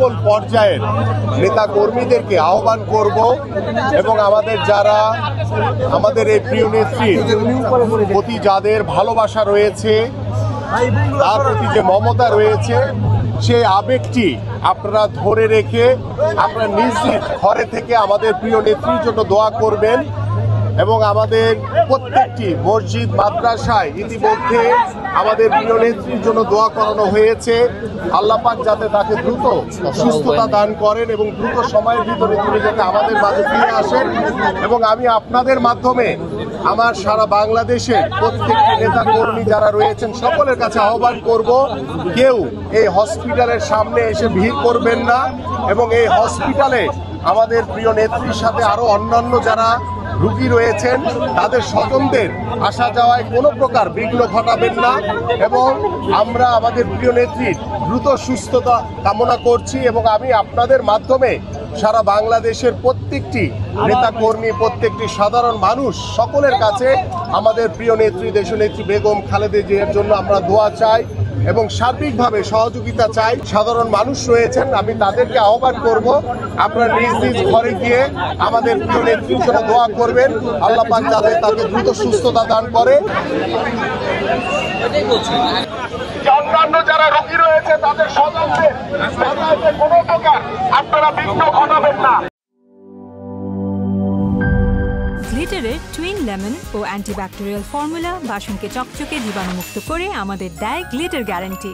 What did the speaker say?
সকল পর্যায়ের নেতা কর্মীদেরকে আহ্বান করব এবং আমাদের এই প্রিয় নেত্রীর প্রতি যাদের ভালোবাসা রয়েছে, তার প্রতি যে মমতা রয়েছে, সেই আবেগটি আপনারা ধরে রেখে আপনারা নিজ নিজ ঘরে থেকে আমাদের প্রিয় নেত্রীর জন্য দোয়া করবেন। এবং আমাদের প্রত্যেকটি মসজিদ মাদ্রাসায় ইতিমধ্যে আমাদের প্রিয় নেত্রীর জন্য দোয়া করানো হয়েছে। আল্লাহ পাক যাতে তাকে দ্রুত সুস্থতা দান করেন এবং দ্রুত সময়ের ভিতরে তিনি যাতে আমাদের মাঝে ফিরে আসেন। এবং আমি আপনাদের মাধ্যমে আমার সারা বাংলাদেশের প্রত্যেকটি নেতা কর্মী যারা রয়েছেন সকলের কাছে আহ্বান করব, কেউ এই হসপিটালের সামনে এসে ভিড় করবেন না এবং এই হসপিটালে আমাদের প্রিয় নেত্রীর সাথে আরো অন্যান্য যারা রোগী রয়েছেন তাদের স্বজনদের আসা যাওয়ায় কোনো প্রকার বিঘ্ন ঘটাবেন না। এবং আমরা আমাদের প্রিয় নেত্রীর দ্রুত সুস্থতা কামনা করছি এবং আমি আপনাদের মাধ্যমে সারা বাংলাদেশের প্রত্যেকটি নেতা কর্মী, প্রত্যেকটি সাধারণ মানুষ সকলের কাছে আমাদের প্রিয় নেত্রী দেশনেত্রী বেগম খালেদা জিয়ার জন্য আমরা দোয়া চাই এবং সার্বিকভাবে সহযোগিতা চাই। সাধারণ মানুষ রয়েছেন, আমি তাদেরকে আহ্বান করব আপনারা নিজ নিজ ঘরে গিয়ে আমাদের প্রিয় নেত্রীর জন্য দোয়া করবেন। আল্লাহ পাক যাতে তাকে দ্রুত সুস্থতা দান করে। অন্যান্য যারা রোগী রয়েছে তাদের স্বজনদের কোনো প্রকার আপনারা বিঘ্ন ঘটাবেন না। গ্লিটারের টুইন লেমন ও অ্যান্টিব্যাকটেরিয়াল ফর্মুলা বাসনকে চকচকে জীবাণুমুক্ত করে আমাদের দেয় গ্লিটার গ্যারান্টি।